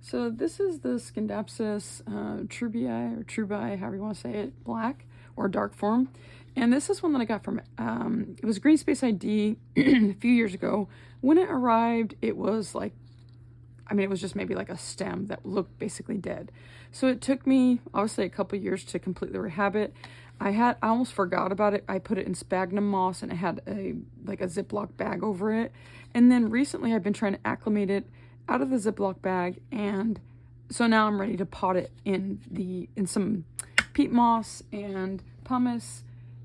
So this is the Scindapsus Trebuii, or Trebuii, however you want to say it, black or dark form. And this is one that I got from, it was Green Space ID a few years ago. When it arrived, it was like, I mean, it was just maybe like a stem that looked basically dead. So it took me, obviously, a couple years to completely rehab it. I almost forgot about it. I put it in sphagnum moss and it had a Ziploc bag over it. And then recently I've been trying to acclimate it out of the Ziploc bag, and so now I'm ready to pot it in some peat moss and pumice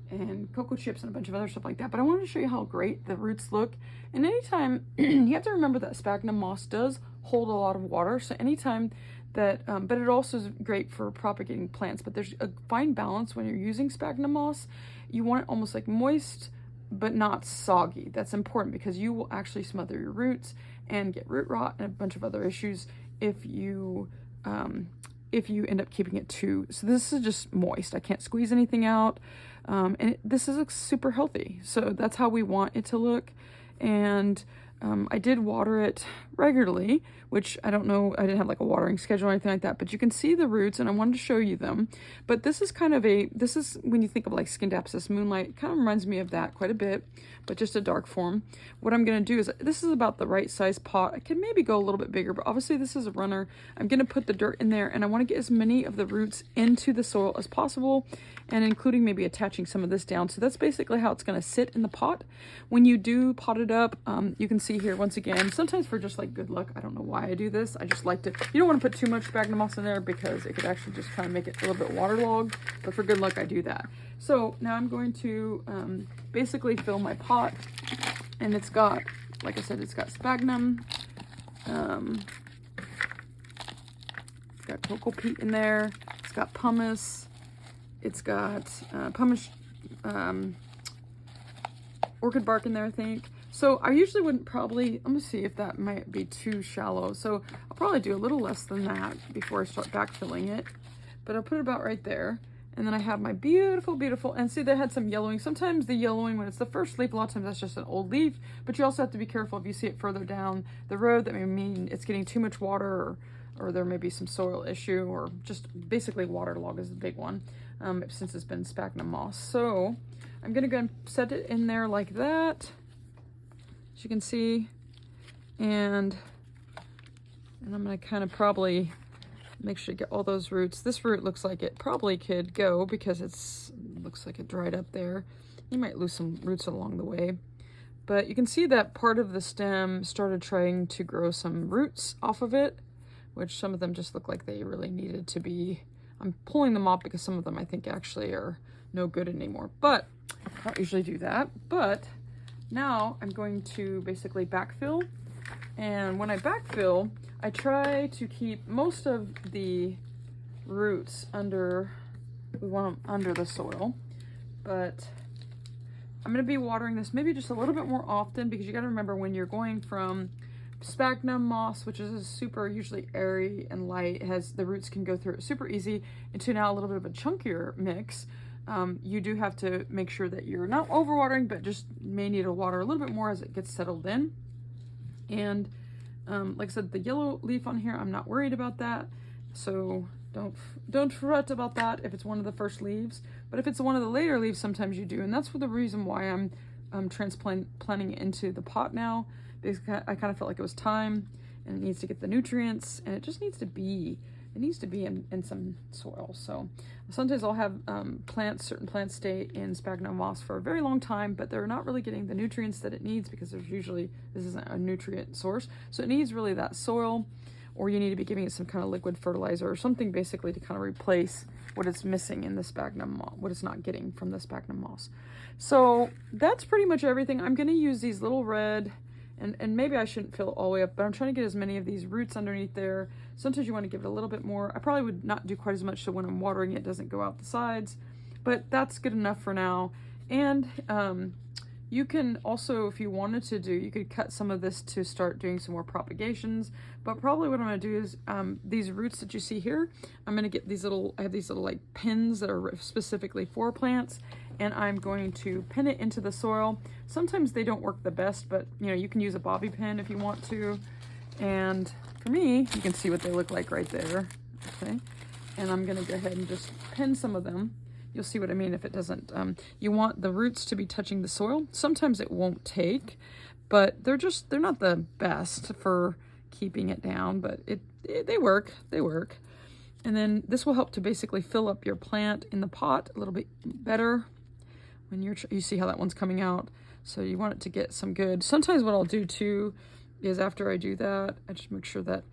and cocoa chips and a bunch of other stuff like that. But I wanted to show you how great the roots look. And anytime, you have to remember that sphagnum moss does hold a lot of water. So anytime that, but it also is great for propagating plants. But there's a fine balance when you're using sphagnum moss. You want it almost like moist, but not soggy. That's important because you will actually smother your roots and get root rot and a bunch of other issues if you end up keeping it too. So this is just moist. I can't squeeze anything out. This is super healthy. So that's how we want it to look. And I did water it regularly, which I don't know, I didn't have like a watering schedule or anything like that, but you can see the roots and I wanted to show you them. But this is kind of this is when you think of like Scindapsus moonlight, it kind of reminds me of that quite a bit, but just a dark form. What I'm going to do is, this is about the right size pot. I can maybe go a little bit bigger, but obviously this is a runner. I'm going to put the dirt in there and I want to get as many of the roots into the soil as possible, and including maybe attaching some of this down. So that's basically how it's going to sit in the pot. When you do pot it up, you can see here once again, sometimes for just like good luck, I don't know why I do this, I just like to, you don't want to put too much sphagnum moss in there because it could actually just kind of make it a little bit waterlogged, but for good luck I do that. So now I'm going to basically fill my pot, and it's got, like I said, it's got sphagnum, it's got cocoa peat in there, it's got pumice, it's got pumice, orchid bark in there, I think. So I usually wouldn't probably, let me see if that might be too shallow. So I'll probably do a little less than that before I start backfilling it. But I'll put it about right there. And then I have my beautiful, beautiful, and see, they had some yellowing. Sometimes the yellowing, when it's the first leaf, a lot of times that's just an old leaf. But you also have to be careful if you see it further down the road. That may mean it's getting too much water, or there may be some soil issue, or just basically waterlog is the big one, since it's been sphagnum moss. So I'm gonna go and set it in there like that, as you can see, and I'm gonna kind of probably make sure to get all those roots. This root looks like it probably could go because it looks like it dried up there. You might lose some roots along the way, but you can see that part of the stem started trying to grow some roots off of it, which some of them just look like they really needed to be. I'm pulling them off because some of them I think actually are no good anymore, but I don't usually do that. But now I'm going to basically backfill, and when I backfill, I try to keep most of the roots under, we want them under the soil, but I'm going to be watering this maybe just a little bit more often, because you got to remember, when you're going from sphagnum moss, which is super usually airy and light, the roots can go through it super easy, into now a little bit of a chunkier mix. You do have to make sure that you're not overwatering, but just may need to water a little bit more as it gets settled in. And like I said, the yellow leaf on here, I'm not worried about that. So don't fret about that if it's one of the first leaves. But if it's one of the later leaves, sometimes you do. And that's the reason why I'm transplanting it into the pot now. Because I kind of felt like it was time, and it needs to get the nutrients, and it just needs to be, in some soil. So sometimes I'll have certain plants stay in sphagnum moss for a very long time, but they're not really getting the nutrients that it needs, because this isn't a nutrient source. So it needs really that soil, or you need to be giving it some kind of liquid fertilizer or something, basically to kind of replace what it's missing in the sphagnum moss, what it's not getting from the sphagnum moss. So that's pretty much everything. I'm going to use these little red, and maybe I shouldn't fill it all the way up, but I'm trying to get as many of these roots underneath there. Sometimes you want to give it a little bit more. I probably would not do quite as much, so when I'm watering it doesn't go out the sides, but that's good enough for now. And you can also, if you wanted to do, you could cut some of this to start doing some more propagations. But probably what I'm going to do is these roots that you see here, I'm going to get these little, I have these little like pins that are specifically for plants, and I'm going to pin it into the soil. Sometimes they don't work the best, but you know, you can use a bobby pin if you want to. And for me, you can see what they look like right there. Okay, and I'm gonna go ahead and just pin some of them. You'll see what I mean if it doesn't. You want the roots to be touching the soil. Sometimes it won't take, but they're not the best for keeping it down, but they work. And then this will help to basically fill up your plant in the pot a little bit better when you see how that one's coming out. So you want it to get some good. Sometimes what I'll do too is after I do that, I just make sure that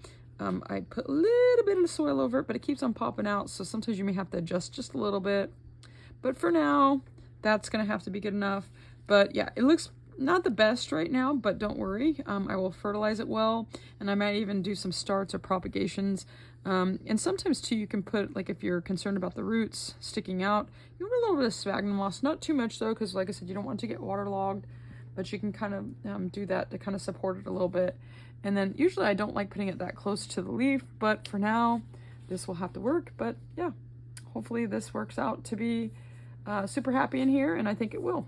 I put a little bit of soil over it, but it keeps on popping out. So sometimes you may have to adjust just a little bit. But for now, that's gonna have to be good enough. But yeah, it looks not the best right now, but don't worry. I will fertilize it well, and I might even do some starts or propagations. And sometimes too, you can put, like if you're concerned about the roots sticking out, you want a little bit of sphagnum moss, not too much though, because like I said, you don't want it to get waterlogged, but you can kind of do that to kind of support it a little bit. And then usually I don't like putting it that close to the leaf, but for now, this will have to work. But yeah, hopefully this works out to be super happy in here, and I think it will.